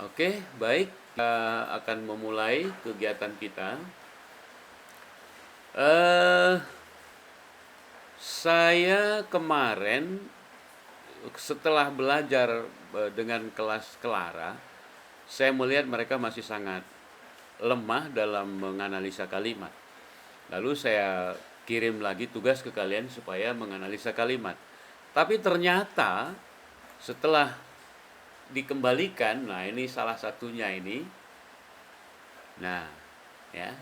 Oke, baik. Kita akan memulai kegiatan kita. Eh, saya kemarin setelah belajar dengan kelas Clara, saya melihat mereka masih sangat lemah dalam menganalisa kalimat. Lalu saya kirim lagi tugas ke kalian supaya menganalisa kalimat. Tapi ternyata setelah dikembalikan, nah ini salah satunya ini. Nah, ya.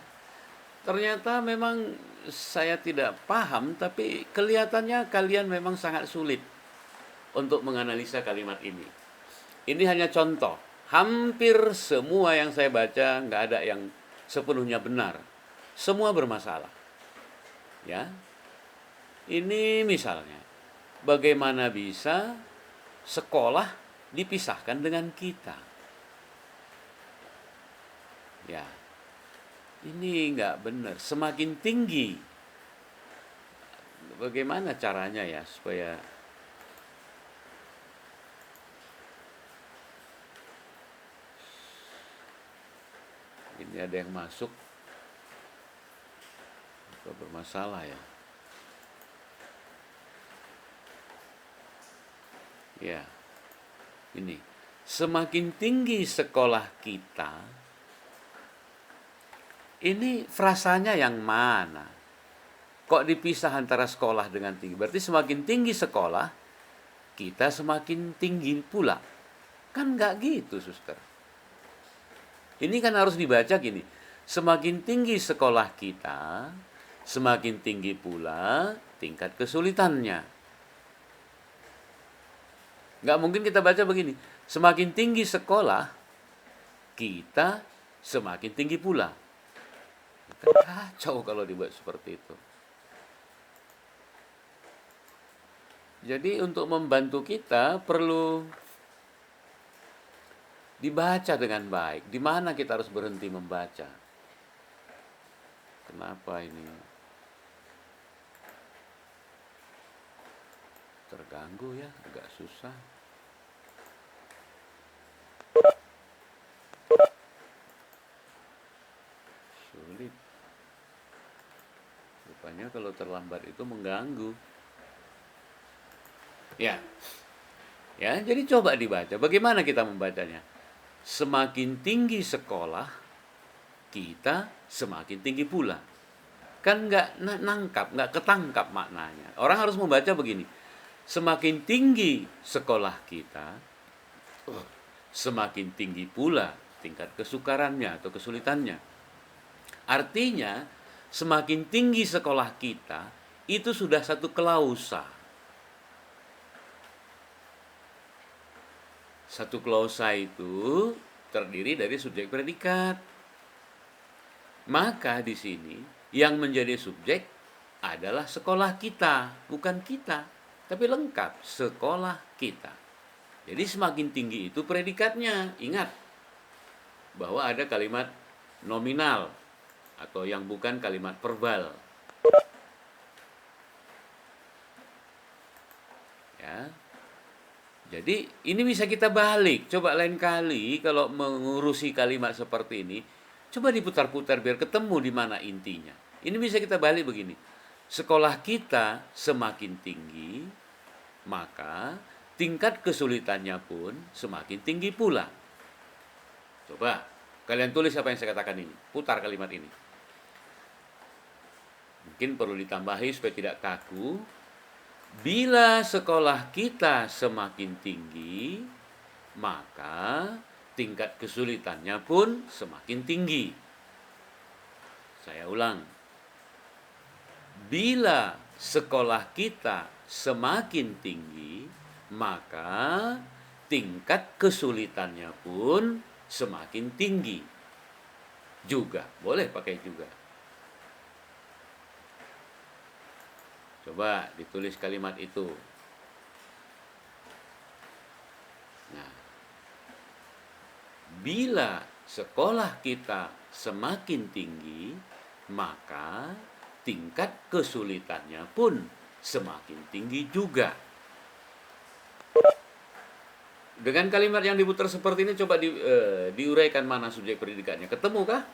Ternyata memang saya tidak paham, tapi kelihatannya kalian memang sangat sulit untuk menganalisa kalimat ini. Ini hanya contoh. Hampir semua yang saya baca nggak ada yang sepenuhnya benar. Semua bermasalah. Ya, ini misalnya, bagaimana bisa sekolah dipisahkan dengan kita? Ya, ini nggak benar. Semakin tinggi, bagaimana caranya ya supaya ini ada yang masuk atau bermasalah ya? Ya, ini semakin tinggi sekolah kita, ini frasanya yang mana? Kok dipisah antara sekolah dengan tinggi? Berarti semakin tinggi sekolah, kita semakin tinggi pula. Kan nggak gitu, suster. Ini kan harus dibaca gini. Semakin tinggi sekolah kita, semakin tinggi pula tingkat kesulitannya. Nggak mungkin kita baca begini. Semakin tinggi sekolah, kita semakin tinggi pula. Kacau kalau dibuat seperti itu. Jadi untuk membantu kita perlu dibaca dengan baik. Di mana kita harus berhenti membaca? Kenapa ini terganggu ya? Agak susah. Sulit. Rupanya kalau terlambat itu mengganggu. Ya. Ya, jadi coba dibaca. Bagaimana kita membacanya? Semakin tinggi sekolah, kita semakin tinggi pula. Kan nggak nangkap, nggak ketangkap maknanya. Orang harus membaca begini. Semakin tinggi sekolah kita, semakin tinggi pula tingkat kesukarannya atau kesulitannya. Artinya, semakin tinggi sekolah kita, itu sudah satu klausa. Satu klausa itu terdiri dari subjek predikat. Maka di sini yang menjadi subjek adalah sekolah kita, bukan kita, tapi lengkap sekolah kita. Jadi semakin tinggi itu predikatnya. Ingat bahwa ada kalimat nominal atau yang bukan kalimat verbal. Ya. Jadi ini bisa kita balik. Coba lain kali kalau mengurusi kalimat seperti ini, coba diputar-putar biar ketemu di mana intinya. Ini bisa kita balik begini. Sekolah kita semakin tinggi, maka tingkat kesulitannya pun semakin tinggi pula. Coba kalian tulis apa yang saya katakan ini. Putar kalimat ini. Mungkin perlu ditambahi supaya tidak kaku. Bila sekolah kita semakin tinggi, maka tingkat kesulitannya pun semakin tinggi. Saya ulang. Bila sekolah kita semakin tinggi, maka tingkat kesulitannya pun semakin tinggi. Juga, boleh pakai juga. Coba ditulis kalimat itu. Nah, bila sekolah kita semakin tinggi, maka tingkat kesulitannya pun semakin tinggi juga. Dengan kalimat yang diputar seperti ini coba diuraikan mana subjek predikatnya. Ketemu kah?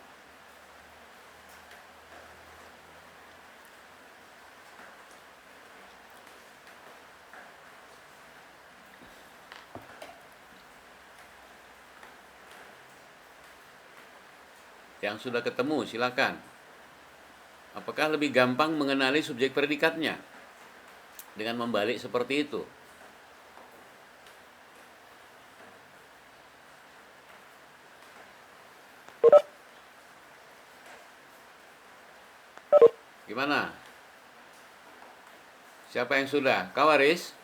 Yang sudah ketemu silakan. Apakah lebih gampang mengenali subjek predikatnya dengan membalik seperti itu? Gimana? Siapa yang sudah? Kau Aris?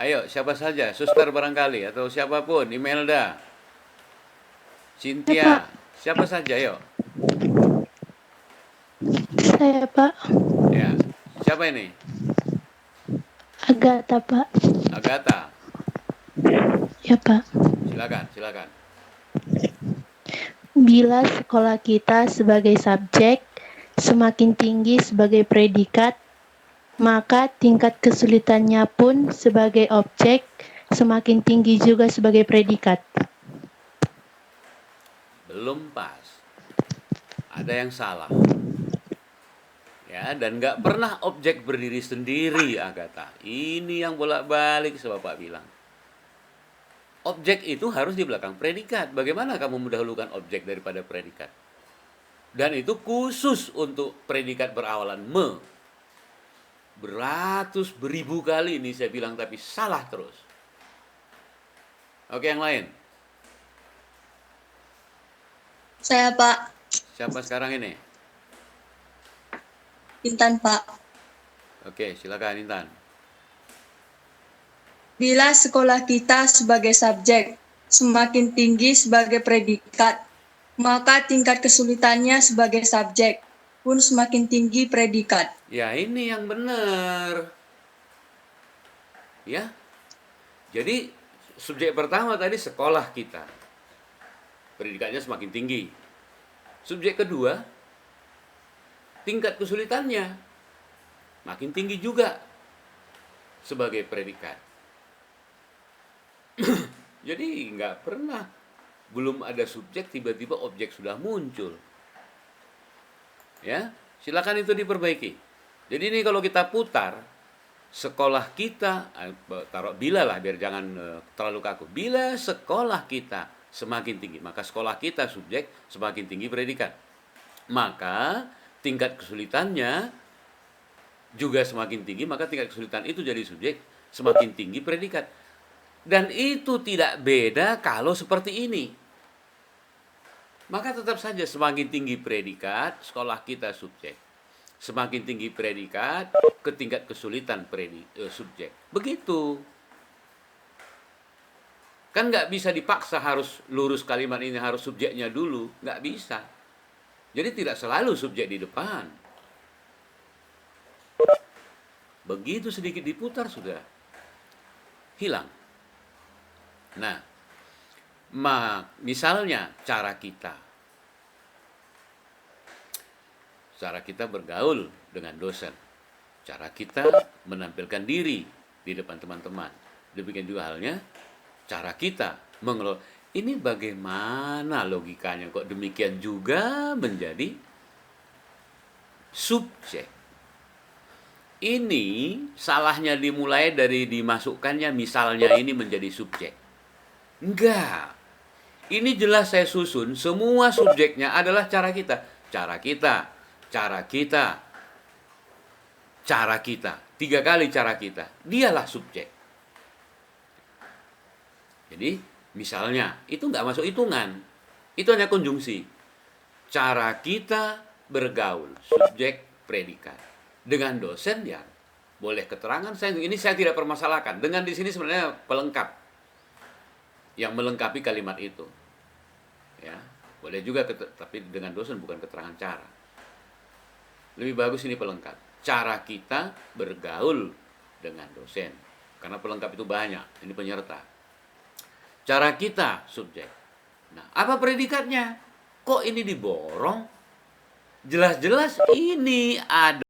Ayo, siapa saja? Suster barangkali atau siapapun, Imelda, Ya, Cynthia, Pak. siapa saja, yuk. Saya, Pak. Ya, siapa ini? Agatha, Pak. Agatha. Ya, Pak. Silakan, silakan. Bila sekolah kita sebagai subjek semakin tinggi sebagai predikat, maka tingkat kesulitannya pun sebagai objek semakin tinggi juga sebagai predikat. Belum pas. Ada yang salah. Ya, dan nggak pernah objek berdiri sendiri, Agatha. Ini yang bolak-balik Bapak bilang. Objek itu harus di belakang predikat. Bagaimana kamu mendahulukan objek daripada predikat? Dan itu khusus untuk predikat berawalan me. Beratus beribu kali ini saya bilang tapi salah terus. Oke, yang lain. Saya, Pak. Siapa sekarang ini? Intan, Pak. Oke, silakan Intan. Bila sekolah kita sebagai subjek semakin tinggi sebagai predikat, maka tingkat kesulitannya sebagai subjek pun semakin tinggi predikat. Ya, ini yang benar. Ya. Jadi subjek pertama tadi sekolah kita. Predikatnya semakin tinggi. Subjek kedua, tingkat kesulitannya makin tinggi juga sebagai predikat. Jadi nggak pernah belum ada subjek tiba-tiba objek sudah muncul. Ya, silakan itu diperbaiki. Jadi ini kalau kita putar sekolah kita, taruh bila lah biar jangan terlalu kaku. Bila sekolah kita semakin tinggi, maka sekolah kita subjek semakin tinggi predikat. Maka tingkat kesulitannya juga semakin tinggi, maka tingkat kesulitan itu jadi subjek semakin tinggi predikat. Dan itu tidak beda kalau seperti ini. Maka tetap saja semakin tinggi predikat, sekolah kita subjek. Semakin tinggi predikat, ke tingkat kesulitan subjek. Begitu. Kan nggak bisa dipaksa harus lurus kalimat ini, harus subjeknya dulu. Nggak bisa. Jadi tidak selalu subjek di depan. Begitu sedikit diputar sudah hilang. Nah, misalnya cara kita bergaul dengan dosen, cara kita menampilkan diri di depan teman-teman. Demikian juga halnya cara kita mengelola. Ini bagaimana logikanya kok demikian juga menjadi subjek. Ini salahnya dimulai dari dimasukkannya misalnya ini menjadi subjek. Enggak. Ini jelas saya susun, semua subjeknya adalah cara kita. Cara kita. 3 kali cara kita. Dialah subjek. Jadi, misalnya, itu nggak masuk hitungan. Itu hanya konjungsi. Cara kita bergaul, subjek predikat. Dengan dosen ya, boleh keterangan ini saya tidak permasalahkan. Dengan di sini sebenarnya pelengkap yang melengkapi kalimat itu. Ya, boleh juga tapi dengan dosen bukan keterangan cara. Lebih bagus ini pelengkap. Cara kita bergaul dengan dosen. Karena pelengkap itu banyak, ini penyerta. Cara kita subjek. Nah, apa predikatnya? Kok ini diborong? jelas-jelas ini ada